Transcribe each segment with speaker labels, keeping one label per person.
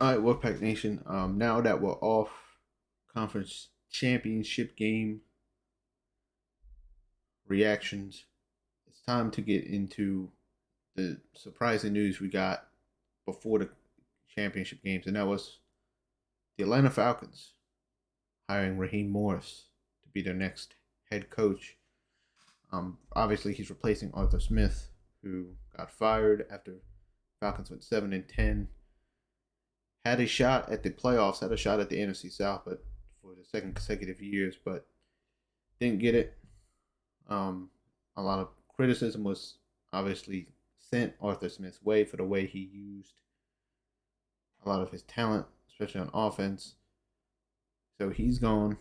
Speaker 1: All right, Wolfpack Nation. Now that we're off conference championship game reactions, it's time to get into the surprising news we got before the championship games, and that was the Atlanta Falcons hiring Raheem Morris to be their next head coach. Obviously, he's replacing Arthur Smith, who got fired after Falcons went 7-10. Had a shot at the playoffs, had a shot at the NFC South, but for the second consecutive years, but didn't get it. Um, a lot of criticism was obviously sent Arthur Smith's way for the way he used a lot of his talent, especially on offense. So he's gone.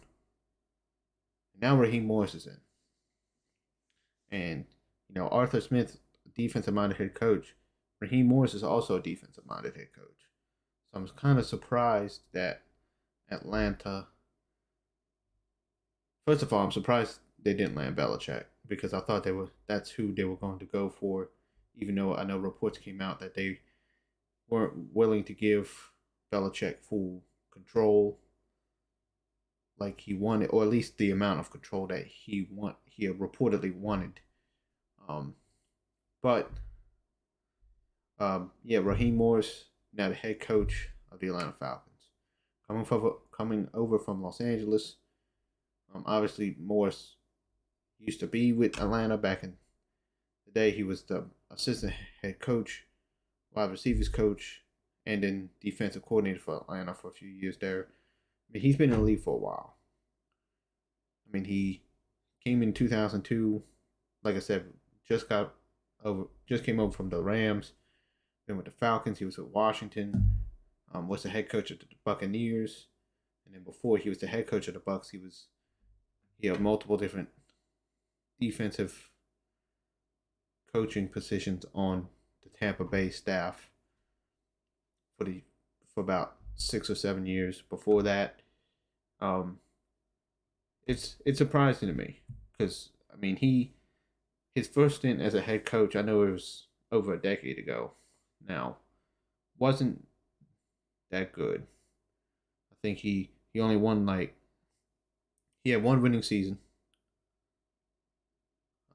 Speaker 1: Now Raheem Morris is in, and Arthur Smith, defensive minded head coach. Raheem Morris is also a defensive minded head coach. So I'm kind of surprised that Atlanta. First of all, I'm surprised they didn't land Belichick because I thought that's who they were going to go for, even though I know reports came out that they weren't willing to give Belichick full control like he wanted, or at least the amount of control that he reportedly wanted. Um, but yeah, Raheem Morris now the head coach of the Atlanta Falcons, coming over from Los Angeles. Obviously, Morris used to be with Atlanta back in the day. He was the assistant head coach, wide receivers coach, and then defensive coordinator for Atlanta for a few years there. I mean, he's been in the league for a while. I mean, he came in 2002. Like I said, just came over from the Rams. Then with the Falcons, he was with Washington. Was the head coach of the Buccaneers, and then before he was the head coach of the Bucks, he had multiple different defensive coaching positions on the Tampa Bay staff for the for about 6 or 7 years. Before that, um, it's surprising to me because I mean his first stint as a head coach, I know it was over a decade ago now, wasn't that good. I think he only won like he had one winning season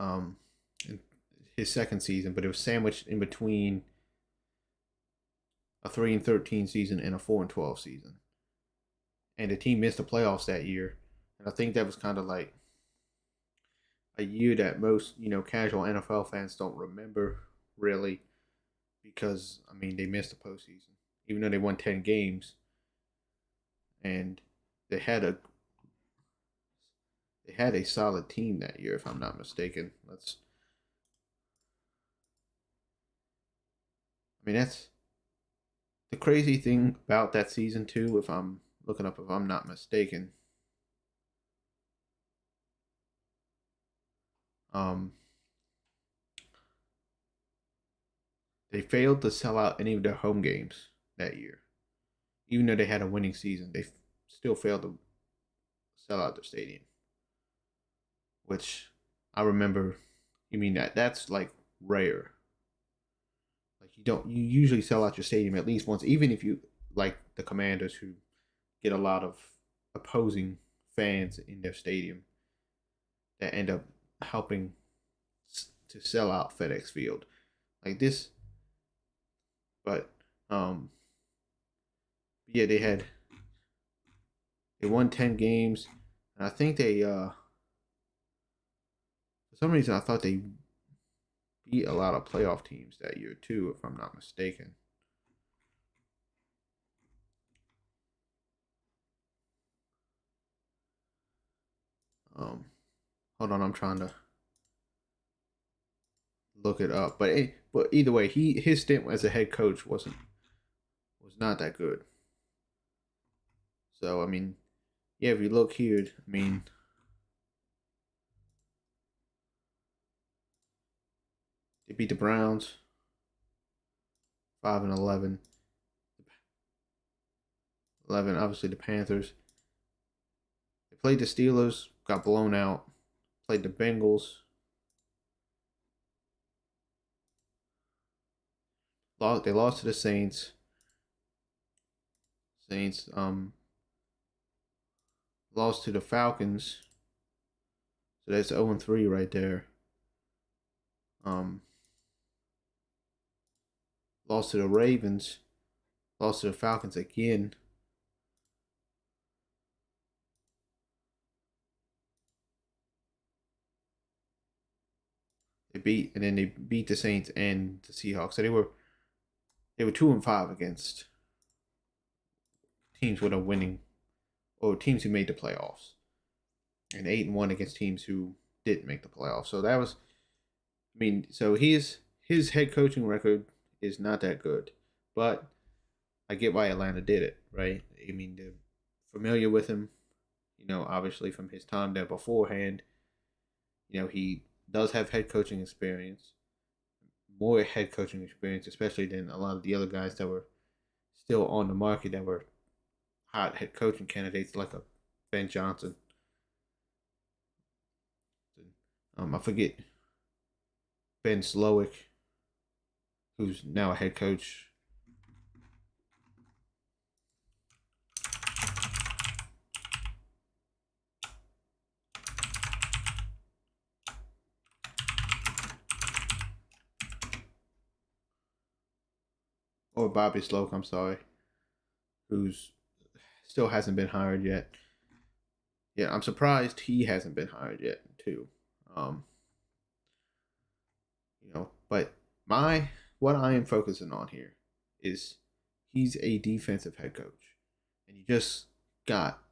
Speaker 1: um in his second season, but it was sandwiched in between a 3-13 season and a 4-12 season. And the team missed the playoffs that year. And I think that was kind of like a year that most, casual NFL fans don't remember really because I mean they missed the postseason. Even though they won 10 games and they had a they had a solid team that year, if I'm not mistaken. That's the crazy thing about that season too, if I'm looking up if I'm not mistaken. Um they failed to sell out any of their home games that year. Even though they had a winning season, they still failed to sell out their stadium. Which I remember. You mean that's like rare. Like you usually sell out your stadium at least once, even if you like the Commanders who get a lot of opposing fans in their stadium that end up helping to sell out FedEx Field like this. But yeah, they won 10 games, and I think they for some reason I thought they beat a lot of playoff teams that year too, if I'm not mistaken. Um, Hold on, I'm trying to look it up. But either way, his stint as a head coach was not that good. So I mean, yeah, if you look here, I mean, they beat the Browns 5-11. 11, obviously the Panthers. They played the Steelers, got blown out. Played the Bengals, lost. They lost to the Saints. Saints lost to the Falcons, so that's 0-3 right there. Um, lost to the Ravens, lost to the Falcons again. They beat the Saints and the Seahawks. So they were 2-5 against teams with a winning or teams who made the playoffs, and 8-1 against teams who didn't make the playoffs. So that was, I mean, so his head coaching record is not that good, but I get why Atlanta did it, right? I mean, they're familiar with him, obviously from his time there beforehand. He does have head coaching experience, more head coaching experience, especially than a lot of the other guys that were still on the market that were hot head coaching candidates like a Ben Johnson. I forget Ben Slowick, who's now a head coach. Or Bobby Sloak, I'm sorry, who's still hasn't been hired yet. Yeah, I'm surprised he hasn't been hired yet too. Um, but my what I am focusing on here is he's a defensive head coach, and he just got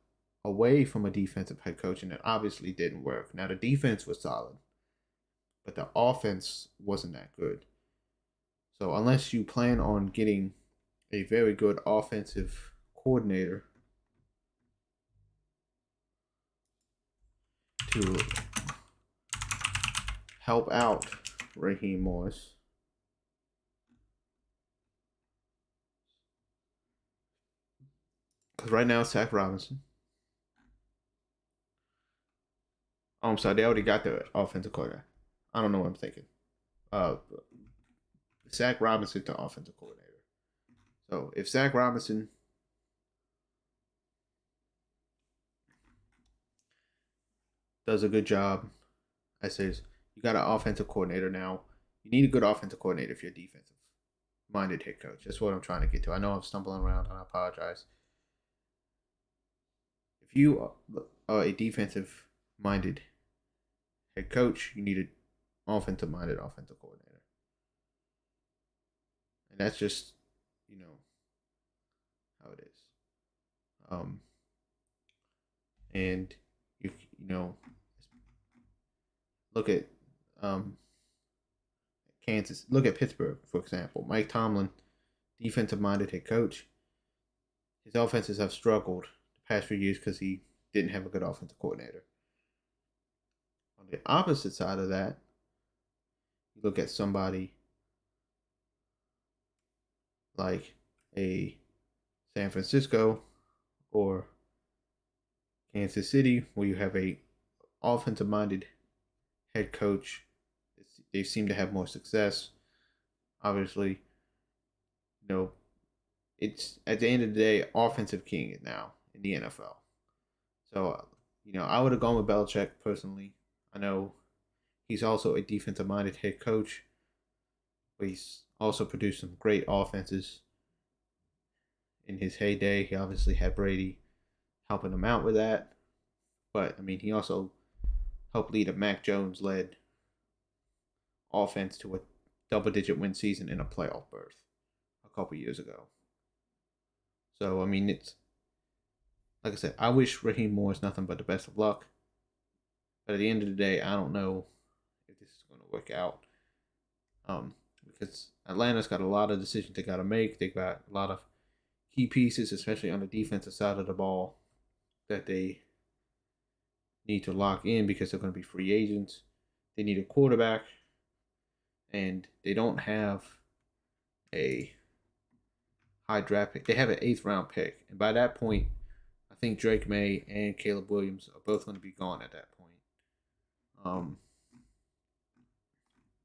Speaker 1: away from a defensive head coach, and it obviously didn't work. Now the defense was solid, but the offense wasn't that good. So unless you plan on getting a very good offensive coordinator to help out Raheem Morris, because right now it's Zach Robinson. Oh, I'm sorry, they already got the offensive coordinator. I don't know what I'm thinking. Uh, Zach Robinson, the offensive coordinator. So if Zach Robinson does a good job, I says you got an offensive coordinator now. You need a good offensive coordinator if you're a defensive minded head coach. That's what I'm trying to get to. I know I'm stumbling around, and I apologize. If you are a defensive minded head coach, you need an offensive minded offensive coordinator. And that's just, you know, how it is. Um, and you know, look at um, Kansas. Look at Pittsburgh, for example. Mike Tomlin, defensive minded head coach. His offenses have struggled the past few years because he didn't have a good offensive coordinator. On the opposite side of that, you look at somebody like a San Francisco or Kansas City, where you have a offensive minded head coach. They seem to have more success. Obviously, you know, it's at the end of the day, offensive king now in the NFL. So, I would have gone with Belichick personally. I know he's also a defensive minded head coach, but he's also produced some great offenses in his heyday. He obviously had Brady helping him out with that. But, I mean, he also helped lead a Mac Jones led offense to a double digit win season in a playoff berth a couple years ago. So, I mean, it's like I said, I wish Raheem Morris nothing but the best of luck. But at the end of the day, I don't know if this is going to work out. Because Atlanta's got a lot of decisions they got to make. They got a lot of key pieces, especially on the defensive side of the ball, that they need to lock in because they're going to be free agents. They need a quarterback, and they don't have a high draft pick. They have an 8th-round pick, and by that point, I think Drake May and Caleb Williams are both going to be gone at that point.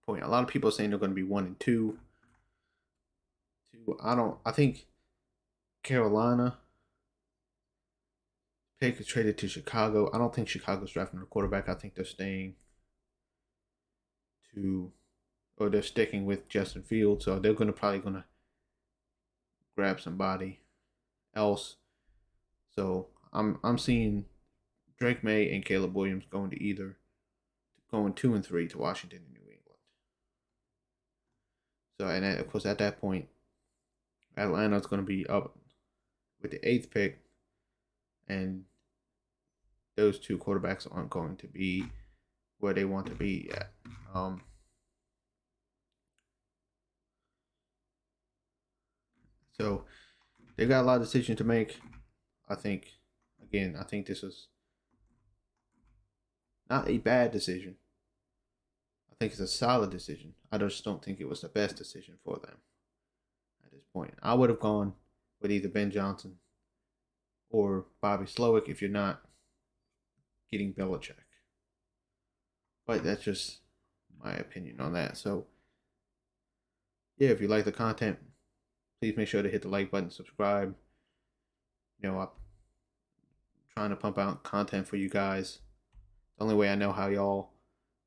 Speaker 1: A lot of people are saying they're going to be 1 and 2. I think Carolina take a traded to Chicago. I don't think Chicago's drafting a quarterback. I think they're staying to, or they're sticking with Justin Fields. So they're probably gonna grab somebody else. So I'm seeing Drake May and Caleb Williams going 2 and 3 to Washington and New England. So and of course at that point, Atlanta's going to be up with the 8th pick, and those two quarterbacks aren't going to be where they want to be yet. So they've got a lot of decisions to make. I think this is not a bad decision. I think it's a solid decision. I just don't think it was the best decision for them at this point. I would have gone with either Ben Johnson or Bobby Slowick if you're not getting Belichick. But that's just my opinion on that. So, yeah, if you like the content, please make sure to hit the like button, subscribe. I'm trying to pump out content for you guys. The only way I know how y'all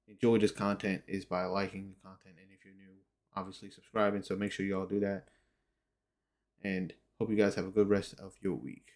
Speaker 1: enjoy this content is by liking the content, and if you're new, obviously subscribing. So make sure y'all do that. And hope you guys have a good rest of your week.